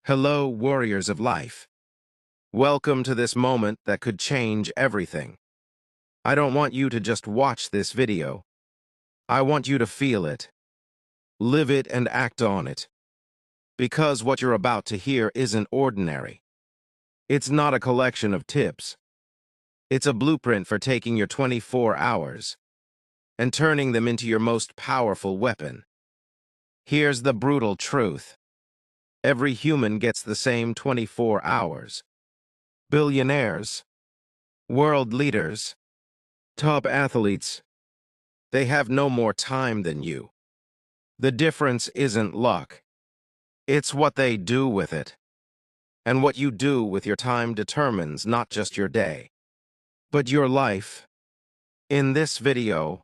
Hello, warriors of life. Welcome to this moment that could change everything. I don't want you to just watch this video. I want you to feel it, live it, and act on it. Because what you're about to hear isn't ordinary. It's not a collection of tips. It's a blueprint for taking your 24 hours and turning them into your most powerful weapon. Here's the brutal truth. Every human gets the same 24 hours. Billionaires, world leaders, top athletes, they have no more time than you. The difference isn't luck. It's what they do with it. And what you do with your time determines not just your day, but your life. In this video,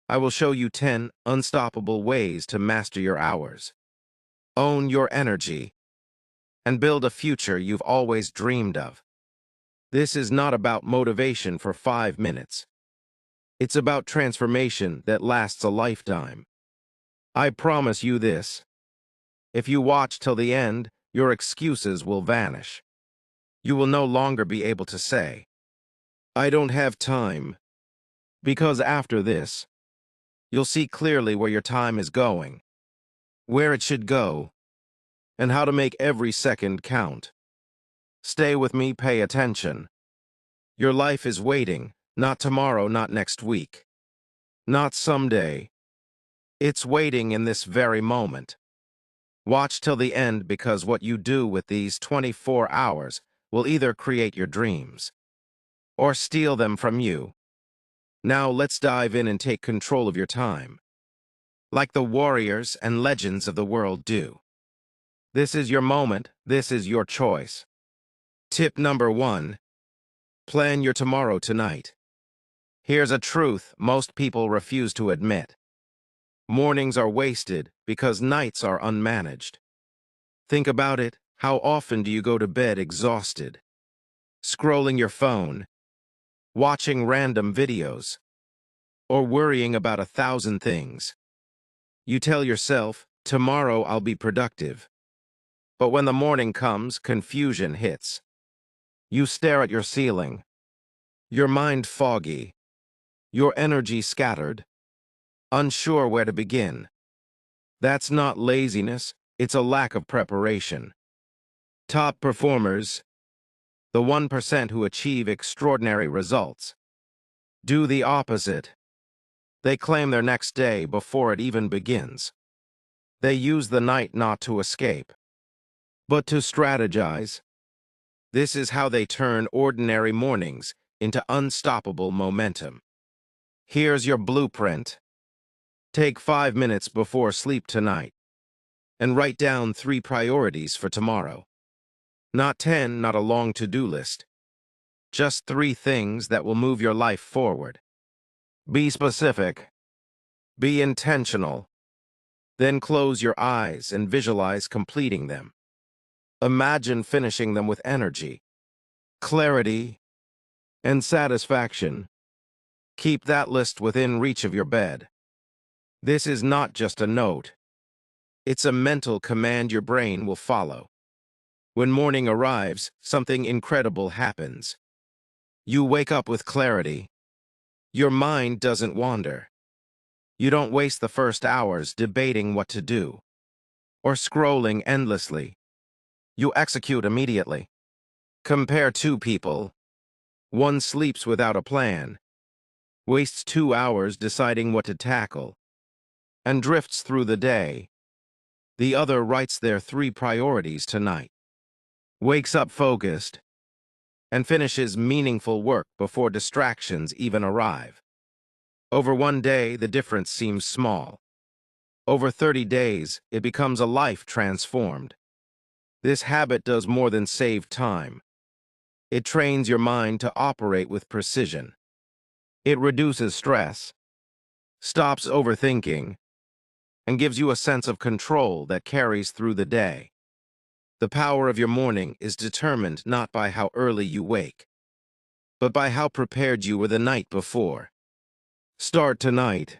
I will show you 10 unstoppable ways to master your hours, own your energy, and build a future you've always dreamed of. This is not about motivation for 5 minutes. It's about transformation that lasts a lifetime. I promise you this. If you watch till the end, your excuses will vanish. You will no longer be able to say, "I don't have time," because after this, you'll see clearly where your time is going, where it should go, and how to make every second count. Stay with me, pay attention. Your life is waiting, not tomorrow, not next week, not someday. It's waiting in this very moment. Watch till the end, because what you do with these 24 hours will either create your dreams or steal them from you. Now let's dive in and take control of your time, like the warriors and legends of the world do. This is your moment. This is your choice. Tip number 1. Plan your tomorrow tonight. Here's a truth most people refuse to admit. Mornings are wasted because nights are unmanaged. Think about it. How often do you go to bed exhausted, scrolling your phone, watching random videos, or worrying about 1,000 things? You tell yourself, tomorrow I'll be productive. But when the morning comes, confusion hits. You stare at your ceiling, your mind foggy, your energy scattered, unsure where to begin. That's not laziness, it's a lack of preparation. Top performers, the 1% who achieve extraordinary results, do the opposite. They claim their next day before it even begins. They use the night not to escape, but to strategize. This is how they turn ordinary mornings into unstoppable momentum. Here's your blueprint. Take 5 minutes before sleep tonight and write down 3 priorities for tomorrow. Not 10, not a long to-do list. Just 3 things that will move your life forward. Be specific. Be intentional. Then close your eyes and visualize completing them. Imagine finishing them with energy, clarity, and satisfaction. Keep that list within reach of your bed. This is not just a note. It's a mental command your brain will follow. When morning arrives, something incredible happens. You wake up with clarity. Your mind doesn't wander. You don't waste the first hours debating what to do or scrolling endlessly. You execute immediately. Compare 2 people. One sleeps without a plan, wastes 2 hours deciding what to tackle, and drifts through the day. The other writes their 3 priorities tonight, wakes up focused, and finishes meaningful work before distractions even arrive. Over one day, the difference seems small. Over 30 days, it becomes a life transformed. This habit does more than save time. It trains your mind to operate with precision. It reduces stress, stops overthinking, and gives you a sense of control that carries through the day. The power of your morning is determined not by how early you wake, but by how prepared you were the night before. Start tonight.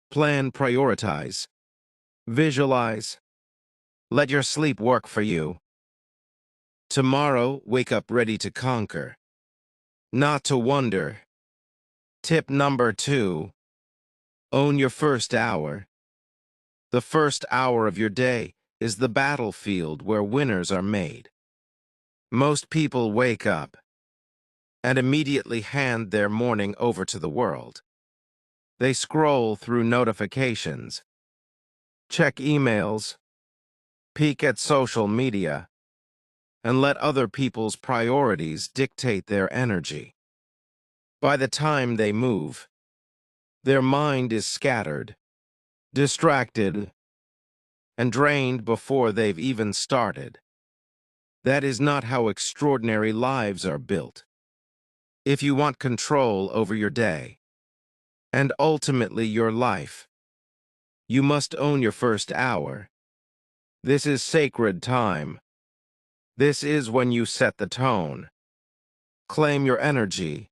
Plan, prioritize, visualize, Let your sleep work for you. Tomorrow, wake up ready to conquer, not to wonder. Tip number 2, own your first hour. The first hour of your day is the battlefield where winners are made. Most people wake up and immediately hand their morning over to the world. They scroll through notifications, check emails, peek at social media, and let other people's priorities dictate their energy. By the time they move, their mind is scattered, distracted, and drained before they've even started. That is not how extraordinary lives are built. If you want control over your day, and ultimately your life, you must own your first hour. This is sacred time. This is when you set the tone, claim your energy,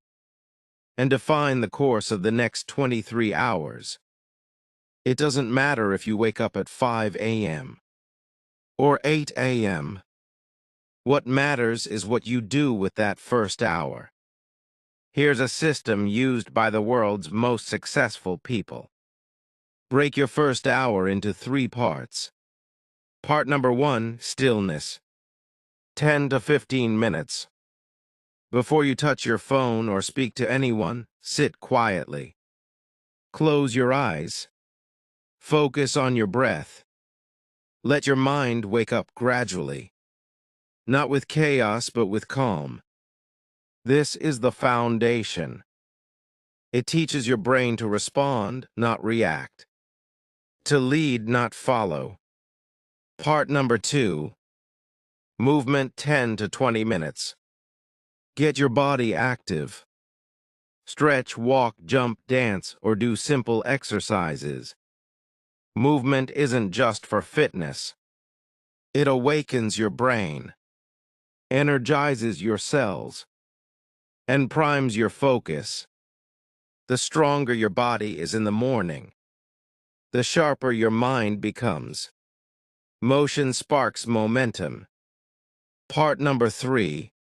and define the course of the next 23 hours. It doesn't matter if you wake up at 5 a.m. or 8 a.m. What matters is what you do with that first hour. Here's a system used by the world's most successful people. Break your first hour into 3 parts. Part number 1, stillness. 10 to 15 minutes. Before you touch your phone or speak to anyone, sit quietly. Close your eyes. Focus on your breath. Let your mind wake up gradually. Not with chaos, but with calm. This is the foundation. It teaches your brain to respond, not react. To lead, not follow. Part number 2, movement 10 to 20 minutes. Get your body active. Stretch, walk, jump, dance, or do simple exercises. Movement isn't just for fitness. It awakens your brain, energizes your cells, and primes your focus. The stronger your body is in the morning, the sharper your mind becomes. Motion sparks momentum. Part number 3,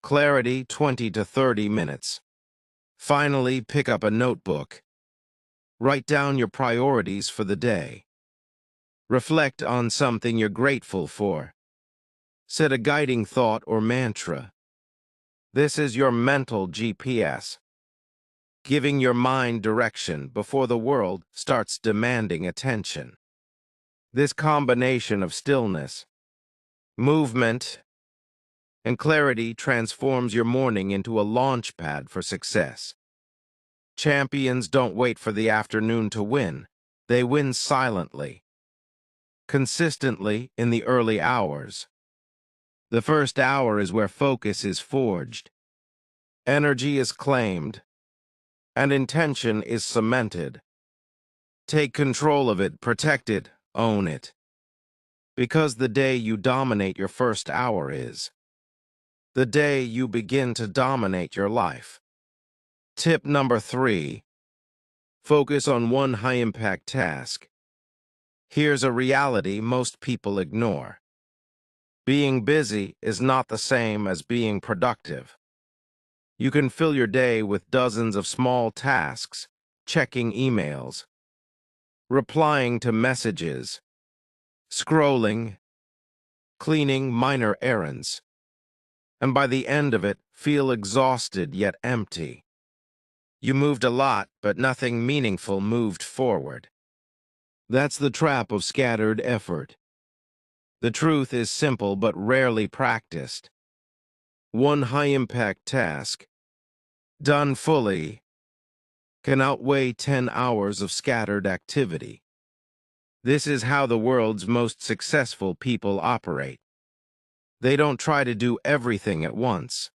clarity 20 to 30 minutes. Finally, pick up a notebook. Write down your priorities for the day. Reflect on something you're grateful for. Set a guiding thought or mantra. This is your mental GPS, giving your mind direction before the world starts demanding attention. This combination of stillness, movement, and clarity transforms your morning into a launch pad for success. Champions don't wait for the afternoon to win. They win silently, consistently in the early hours. The first hour is where focus is forged, energy is claimed, and intention is cemented. Take control of it, protect it, own it. Because the day you dominate your first hour is the day you begin to dominate your life. Tip number 3, focus on one high-impact task. Here's a reality most people ignore. Being busy is not the same as being productive. You can fill your day with dozens of small tasks, checking emails, replying to messages, scrolling, cleaning minor errands, and by the end of it, feel exhausted yet empty. You moved a lot, but nothing meaningful moved forward. That's the trap of scattered effort. The truth is simple but rarely practiced. One high-impact task, done fully, can outweigh 10 hours of scattered activity. This is how the world's most successful people operate. They don't try to do everything at once.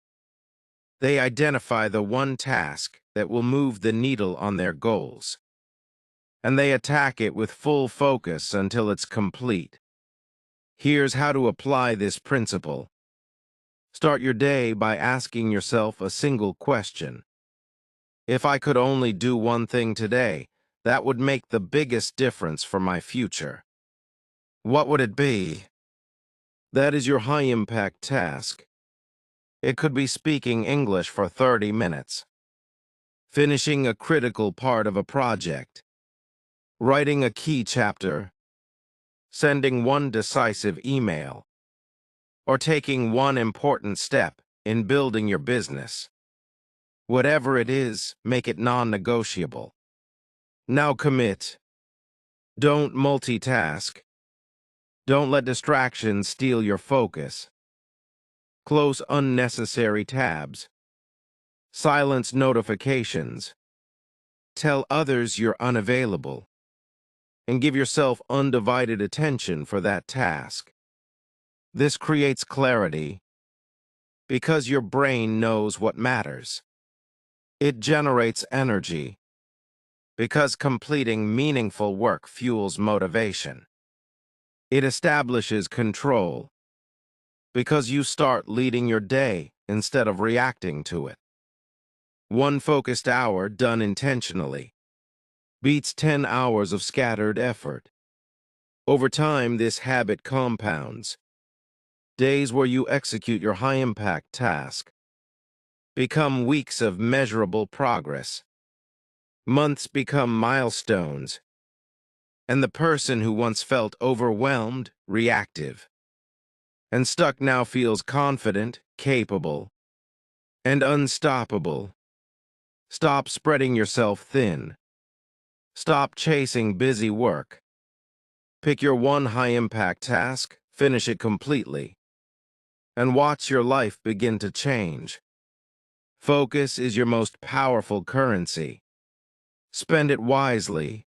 They identify the one task that will move the needle on their goals, and they attack it with full focus until it's complete. Here's how to apply this principle. Start your day by asking yourself a single question. If I could only do one thing today, that would make the biggest difference for my future. What would it be? That is your high-impact task. It could be speaking English for 30 minutes, finishing a critical part of a project, writing a key chapter, sending one decisive email, or taking one important step in building your business. Whatever it is, make it non-negotiable. Now commit. Don't multitask. Don't let distractions steal your focus. Close unnecessary tabs. Silence notifications. Tell others you're unavailable. And give yourself undivided attention for that task. This creates clarity because your brain knows what matters. It generates energy because completing meaningful work fuels motivation. It establishes control because you start leading your day instead of reacting to it. One focused hour done intentionally beats 10 hours of scattered effort. Over time, this habit compounds. Days where you execute your high-impact task become weeks of measurable progress. Months become milestones, and the person who once felt overwhelmed, reactive, and stuck now feels confident, capable, and unstoppable. Stop spreading yourself thin. Stop chasing busy work. Pick your one high-impact task, finish it completely, and watch your life begin to change. Focus is your most powerful currency. Spend it wisely.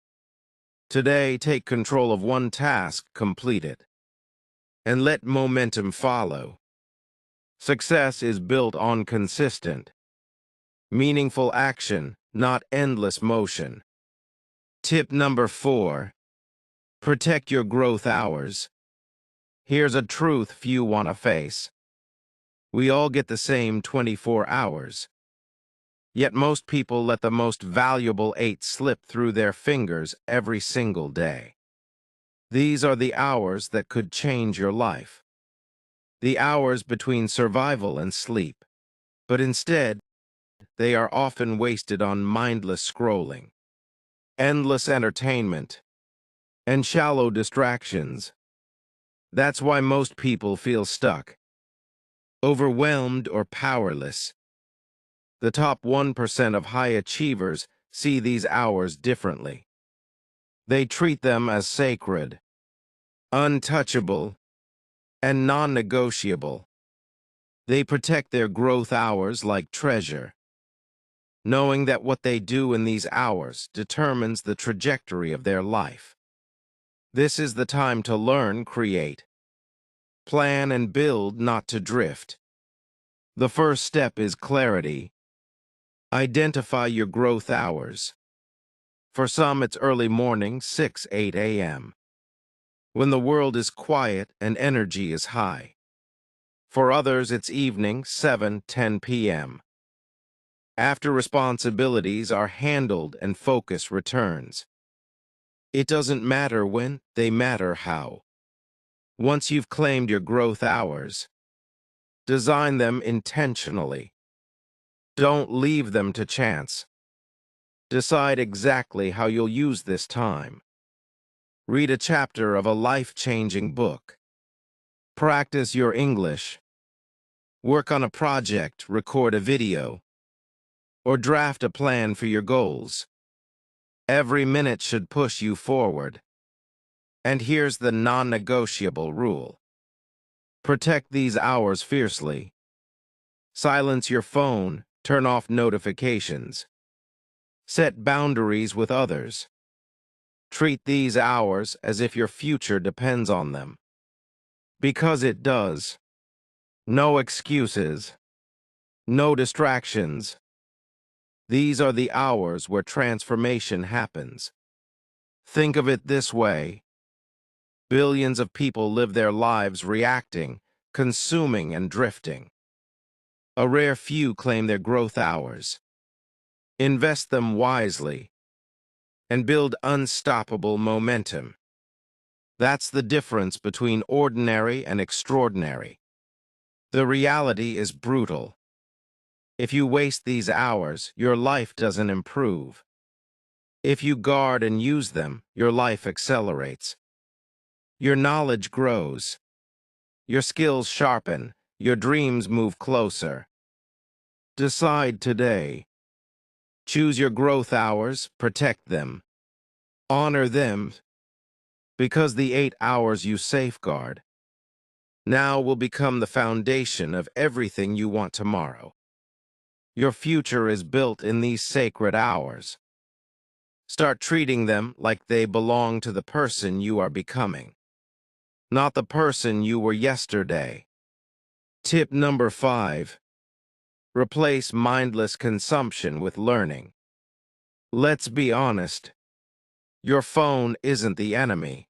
Today, take control of one task, complete it, and let momentum follow. Success is built on consistent, meaningful action, not endless motion. Tip number 4. Protect your growth hours. Here's a truth few want to face. We all get the same 24 hours. Yet most people let the most valuable 8 slip through their fingers every single day. These are the hours that could change your life. The hours between survival and sleep. But instead, they are often wasted on mindless scrolling, endless entertainment, and shallow distractions. That's why most people feel stuck, overwhelmed, or powerless. The top 1% of high achievers see these hours differently. They treat them as sacred, untouchable, and non-negotiable. They protect their growth hours like treasure, knowing that what they do in these hours determines the trajectory of their life. This is the time to learn, create, plan, and build, not to drift. The first step is clarity. Identify your growth hours. For some, it's early morning, 6-8 a.m., when the world is quiet and energy is high. For others, it's evening, 7-10 p.m., after responsibilities are handled and focus returns. It doesn't matter when, they matter how. Once you've claimed your growth hours, design them intentionally. Don't leave them to chance. Decide exactly how you'll use this time. Read a chapter of a life-changing book. Practice your English. Work on a project, record a video, or draft a plan for your goals. Every minute should push you forward. And here's the non-negotiable rule. Protect these hours fiercely. Silence your phone, turn off notifications. Set boundaries with others. Treat these hours as if your future depends on them. Because it does. No excuses. No distractions. These are the hours where transformation happens. Think of it this way. Billions of people live their lives reacting, consuming, and drifting. A rare few claim their growth hours. Invest them wisely and build unstoppable momentum. That's the difference between ordinary and extraordinary. The reality is brutal. If you waste these hours, your life doesn't improve. If you guard and use them, your life accelerates. Your knowledge grows. Your skills sharpen. Your dreams move closer. Decide today. Choose your growth hours, protect them. Honor them, because the 8 hours you safeguard now will become the foundation of everything you want tomorrow. Your future is built in these sacred hours. Start treating them like they belong to the person you are becoming, not the person you were yesterday. Tip number 5. Replace mindless consumption with learning. Let's be honest. Your phone isn't the enemy.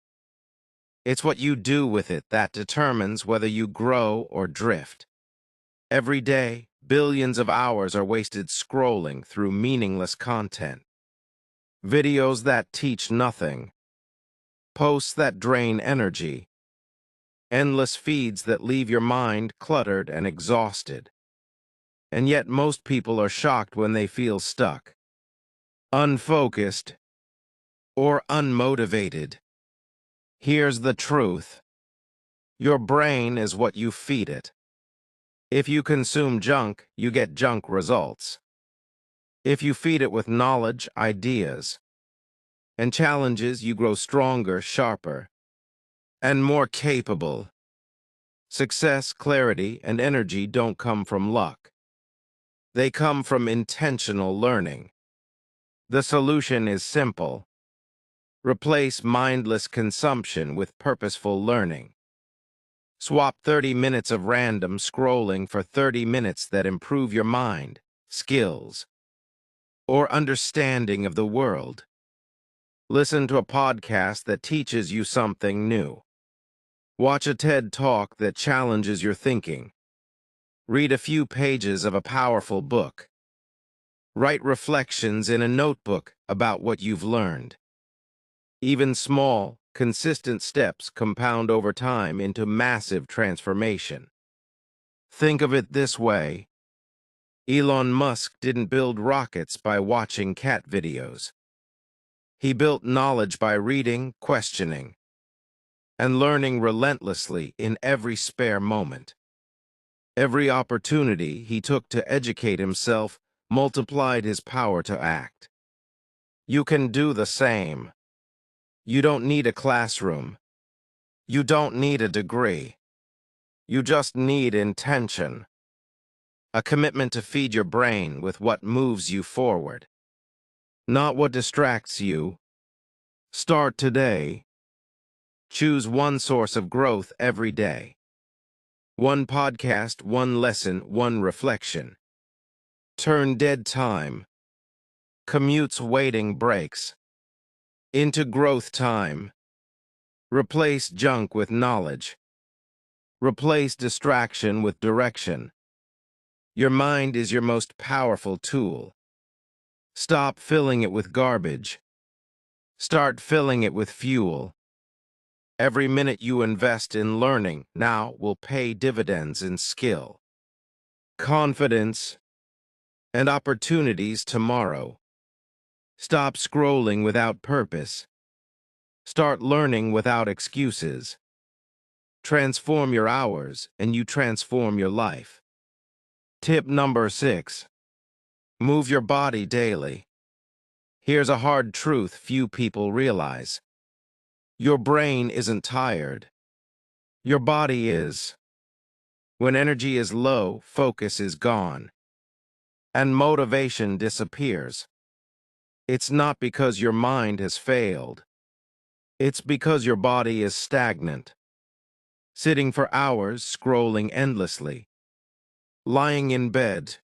It's what you do with it that determines whether you grow or drift. Every day, billions of hours are wasted scrolling through meaningless content. Videos that teach nothing. Posts that drain energy. Endless feeds that leave your mind cluttered and exhausted. And yet most people are shocked when they feel stuck, unfocused, or unmotivated. Here's the truth. Your brain is what you feed it. If you consume junk, you get junk results. If you feed it with knowledge, ideas, and challenges, you grow stronger, sharper, and more capable. Success, clarity, and energy don't come from luck. They come from intentional learning. The solution is simple. Replace mindless consumption with purposeful learning. Swap 30 minutes of random scrolling for 30 minutes that improve your mind, skills, or understanding of the world. Listen to a podcast that teaches you something new. Watch a TED Talk that challenges your thinking. Read a few pages of a powerful book. Write reflections in a notebook about what you've learned. Even small, consistent steps compound over time into massive transformation. Think of it this way. Elon Musk didn't build rockets by watching cat videos. He built knowledge by reading, questioning, and learning relentlessly in every spare moment. Every opportunity he took to educate himself multiplied his power to act. You can do the same. You don't need a classroom. You don't need a degree. You just need intention. A commitment to feed your brain with what moves you forward, not what distracts you. Start today. Choose one source of growth every day. One podcast, one lesson, one reflection. Turn dead time, commutes, waiting, breaks, into growth time. Replace junk with knowledge. Replace distraction with direction. Your mind is your most powerful tool. Stop filling it with garbage. Start filling it with fuel. Every minute you invest in learning now will pay dividends in skill, confidence, and opportunities tomorrow. Stop scrolling without purpose. Start learning without excuses. Transform your hours, and you transform your life. Tip number 6. Move your body daily. Here's a hard truth few people realize. Your brain isn't tired. Your body is. When energy is low, focus is gone, and motivation disappears. It's not because your mind has failed. It's because your body is stagnant. Sitting for hours, scrolling endlessly, lying in bed,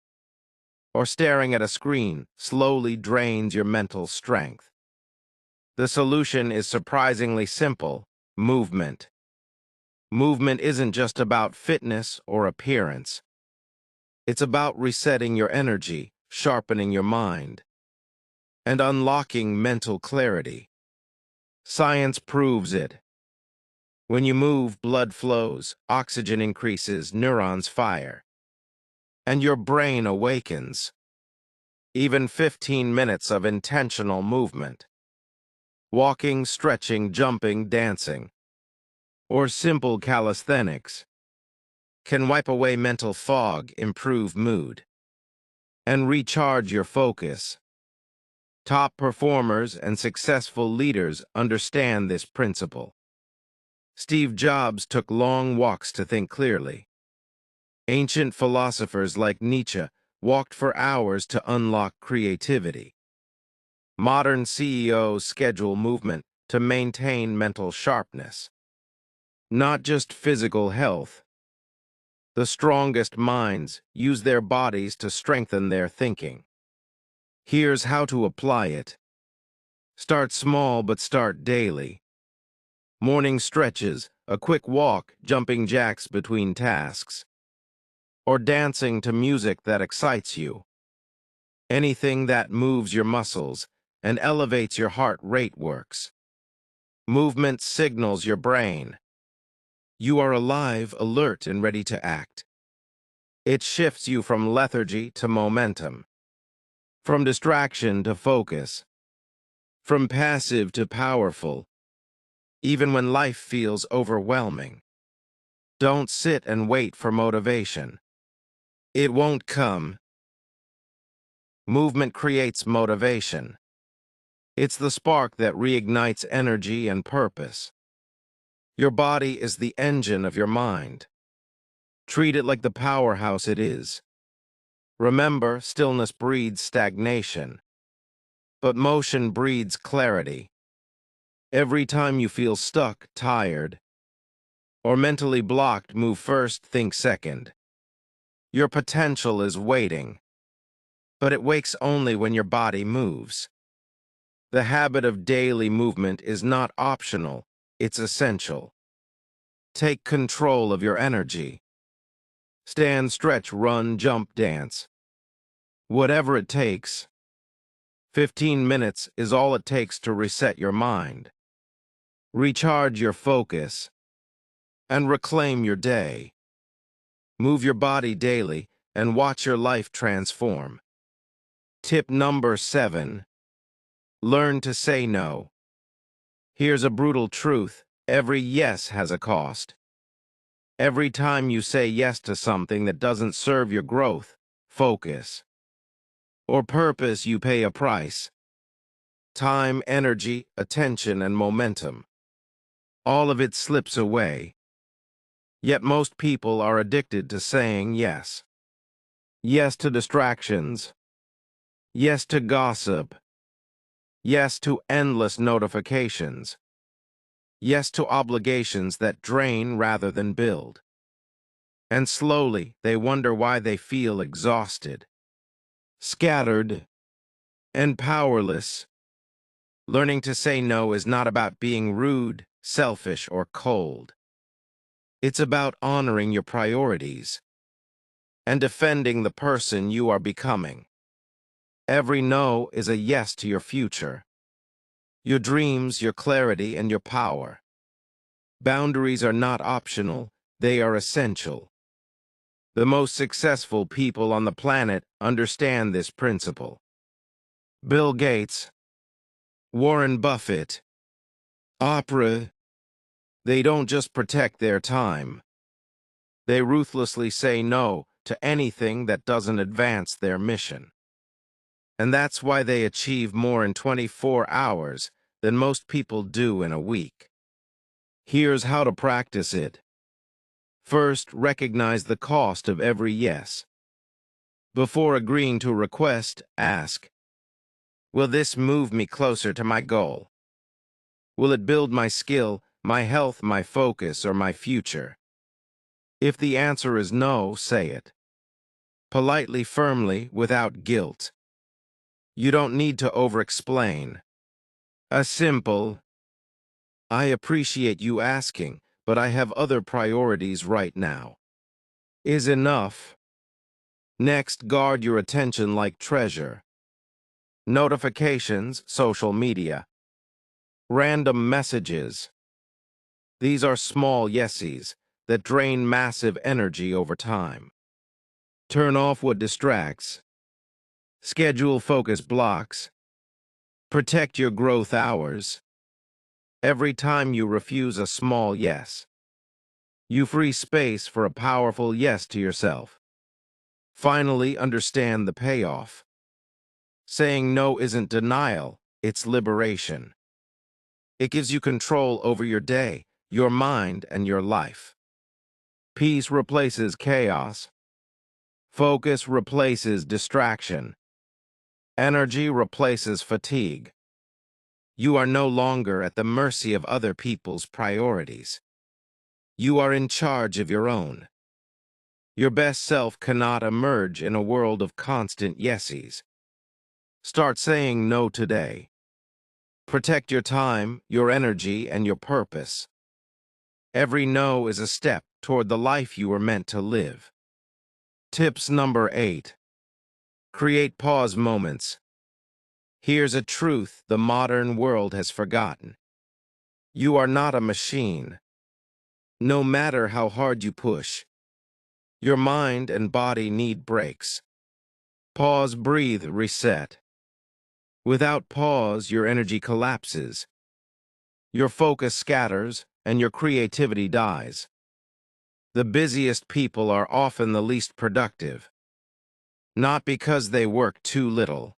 or staring at a screen slowly drains your mental strength. The solution is surprisingly simple: movement. Movement isn't just about fitness or appearance. It's about resetting your energy, sharpening your mind, and unlocking mental clarity. Science proves it. When you move, blood flows, oxygen increases, neurons fire, and your brain awakens. Even 15 minutes of intentional movement, walking, stretching, jumping, dancing, or simple calisthenics, can wipe away mental fog, improve mood, and recharge your focus. Top performers and successful leaders understand this principle. Steve Jobs took long walks to think clearly. Ancient philosophers like Nietzsche walked for hours to unlock creativity. Modern CEOs schedule movement to maintain mental sharpness. Not just physical health. The strongest minds use their bodies to strengthen their thinking. Here's how to apply it. Start small but start daily. Morning stretches, a quick walk, jumping jacks between tasks, or dancing to music that excites you. Anything that moves your muscles and elevates your heart rate works. Movement signals your brain. You are alive, alert, and ready to act. It shifts you from lethargy to momentum, from distraction to focus, from passive to powerful, even when life feels overwhelming. Don't sit and wait for motivation. It won't come. Movement creates motivation. It's the spark that reignites energy and purpose. Your body is the engine of your mind. Treat it like the powerhouse it is. Remember, stillness breeds stagnation, but motion breeds clarity. Every time you feel stuck, tired, or mentally blocked, move first, think second. Your potential is waiting, but it wakes only when your body moves. The habit of daily movement is not optional, it's essential. Take control of your energy. Stand, stretch, run, jump, dance. Whatever it takes. 15 minutes is all it takes to reset your mind, recharge your focus, and reclaim your day. Move your body daily and watch your life transform. Tip number 7. Learn to say no. Here's a brutal truth. Every yes has a cost. Every time you say yes to something that doesn't serve your growth, focus, or purpose, you pay a price. Time, energy, attention, and momentum. All of it slips away. Yet most people are addicted to saying yes. Yes to distractions. Yes to gossip. Yes to endless notifications. Yes to obligations that drain rather than build. And slowly, they wonder why they feel exhausted, scattered, and powerless. Learning to say no is not about being rude, selfish, or cold. It's about honoring your priorities and defending the person you are becoming. Every no is a yes to your future, your dreams, your clarity, and your power. Boundaries are not optional, they are essential. The most successful people on the planet understand this principle. Bill Gates, Warren Buffett, Oprah, they don't just protect their time. They ruthlessly say no to anything that doesn't advance their mission. And that's why they achieve more in 24 hours than most people do in a week. Here's how to practice it. First, recognize the cost of every yes. Before agreeing to a request, ask, will this move me closer to my goal? Will it build my skill, my health, my focus, or my future? If the answer is no, say it. Politely, firmly, without guilt. You don't need to over-explain. A simple, I appreciate you asking, but I have other priorities right now, is enough. Next, guard your attention like treasure. Notifications, social media, random messages, These are small yeses that drain massive energy over time. Turn off what distracts. Schedule focus blocks. Protect your growth hours. Every time you refuse a small yes, you free space for a powerful yes to yourself. Finally, understand the payoff. Saying no isn't denial, it's liberation. It gives you control over your day, your mind, and your life. Peace replaces chaos. Focus replaces distraction. Energy replaces fatigue. You are no longer at the mercy of other people's priorities. You are in charge of your own. Your best self cannot emerge in a world of constant yeses. Start saying no today. Protect your time, your energy, and your purpose. Every no is a step toward the life you were meant to live. Tips number 8. Create pause moments. Here's a truth the modern world has forgotten. You are not a machine. No matter how hard you push, your mind and body need breaks. Pause, breathe, reset. Without pause, your energy collapses. Your focus scatters, and your creativity dies. The busiest people are often the least productive, not because they work too little,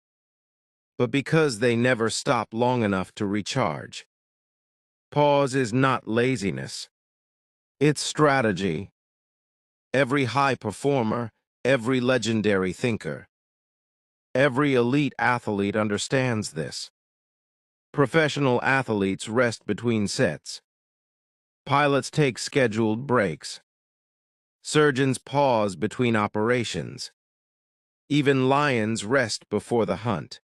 but because they never stop long enough to recharge. Pause is not laziness. It's strategy. Every high performer, every legendary thinker, every elite athlete understands this. Professional athletes rest between sets. Pilots take scheduled breaks. Surgeons pause between operations. Even lions rest before the hunt.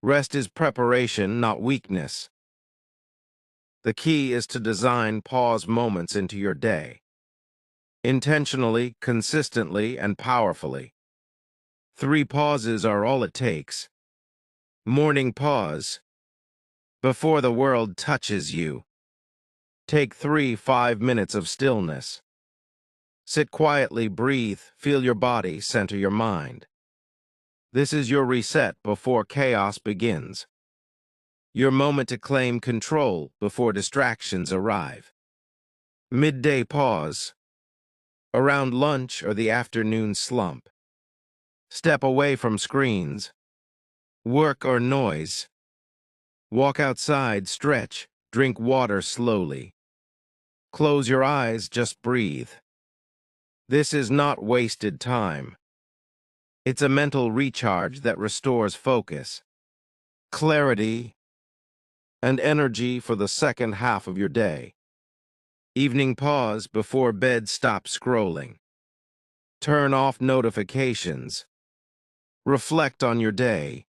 Rest is preparation, not weakness. The key is to design pause moments into your day. Intentionally, consistently, and powerfully. 3 pauses are all it takes. Morning pause. Before the world touches you. Take 3 5-minutes of stillness. Sit quietly, breathe, feel your body, center your mind. This is your reset before chaos begins. Your moment to claim control before distractions arrive. Midday pause. Around lunch or the afternoon slump. Step away from screens, work or noise. Walk outside, stretch, drink water slowly. Close your eyes, just breathe. This is not wasted time. It's a mental recharge that restores focus, clarity, and energy for the second half of your day. Evening pause before bed, stop scrolling. Turn off notifications. Reflect on your day.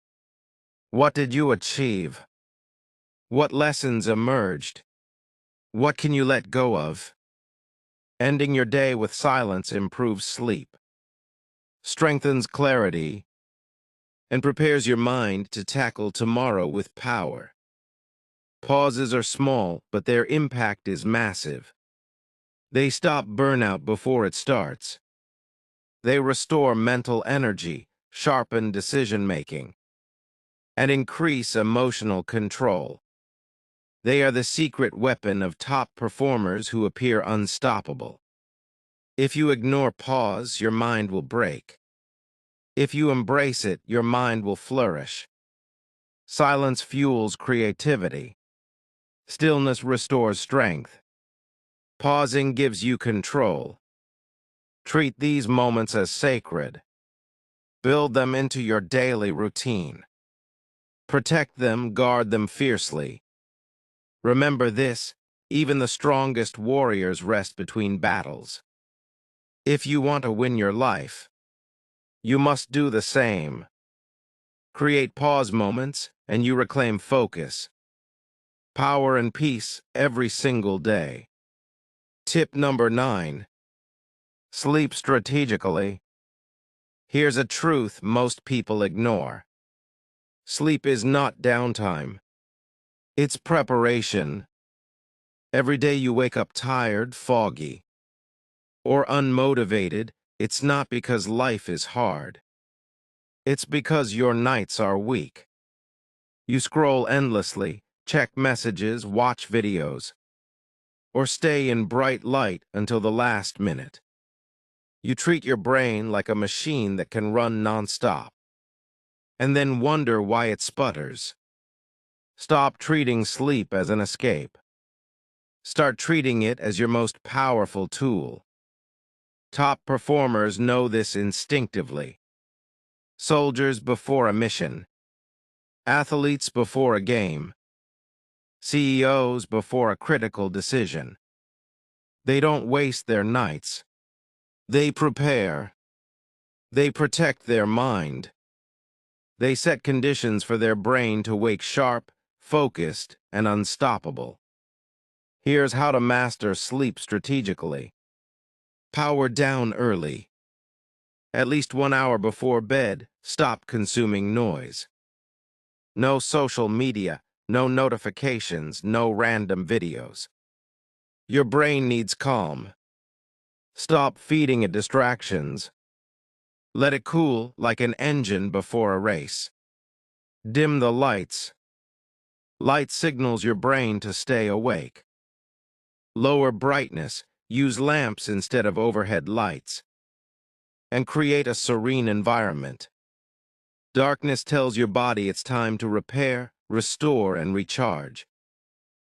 What did you achieve? What lessons emerged? What can you let go of? Ending your day with silence improves sleep, strengthens clarity, and prepares your mind to tackle tomorrow with power. Pauses are small, but their impact is massive. They stop burnout before it starts. They restore mental energy, sharpen decision-making, and increase emotional control. They are the secret weapon of top performers who appear unstoppable. If you ignore pause, your mind will break. If you embrace it, your mind will flourish. Silence fuels creativity. Stillness restores strength. Pausing gives you control. Treat these moments as sacred. Build them into your daily routine. Protect them, guard them fiercely. Remember this, even the strongest warriors rest between battles. If you want to win your life, you must do the same. Create pause moments, and you reclaim focus, power, and peace every single day. Tip number 9. Sleep strategically. Here's a truth most people ignore. Sleep is not downtime. It's preparation. Every day you wake up tired, foggy, or unmotivated, it's not because life is hard. It's because your nights are weak. You scroll endlessly, check messages, watch videos, or stay in bright light until the last minute. You treat your brain like a machine that can run nonstop, and then wonder why it sputters. Stop treating sleep as an escape. Start treating it as your most powerful tool. Top performers know this instinctively. Soldiers before a mission, athletes before a game, CEOs before a critical decision. They don't waste their nights. They prepare. They protect their mind. They set conditions for their brain to wake sharp, focused, and unstoppable. Here's how to master sleep strategically. Power down early. At least 1 hour before bed, stop consuming noise. No social media, no notifications, no random videos. Your brain needs calm. Stop feeding it distractions. Let it cool like an engine before a race. Dim the lights. Light signals your brain to stay awake. Lower brightness. Use lamps instead of overhead lights. And create a serene environment. Darkness tells your body it's time to repair, restore, and recharge.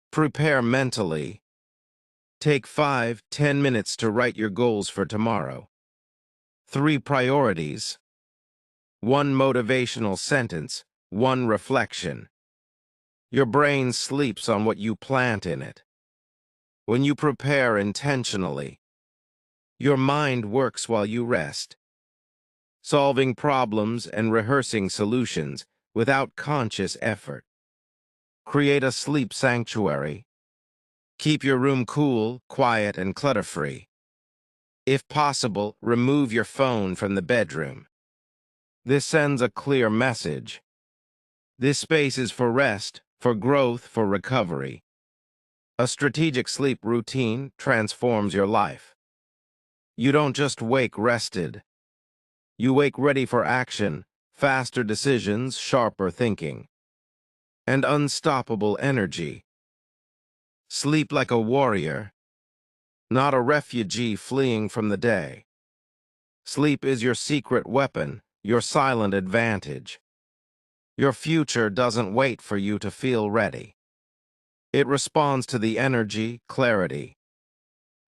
Prepare mentally. Take 5-10 minutes to write your goals for tomorrow. 3 priorities. 1 motivational sentence. 1 reflection. Your brain sleeps on what you plant in it. When you prepare intentionally, your mind works while you rest, solving problems and rehearsing solutions without conscious effort. Create a sleep sanctuary. Keep your room cool, quiet, and clutter-free. If possible, remove your phone from the bedroom. This sends a clear message. This space is for rest, for growth, for recovery. A strategic sleep routine transforms your life. You don't just wake rested. You wake ready for action, faster decisions, sharper thinking, and unstoppable energy. Sleep like a warrior, not a refugee fleeing from the day. Sleep is your secret weapon, your silent advantage. Your future doesn't wait for you to feel ready. It responds to the energy, clarity,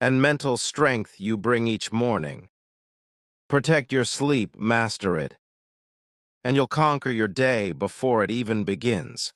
and mental strength you bring each morning. Protect your sleep, master it, and you'll conquer your day before it even begins.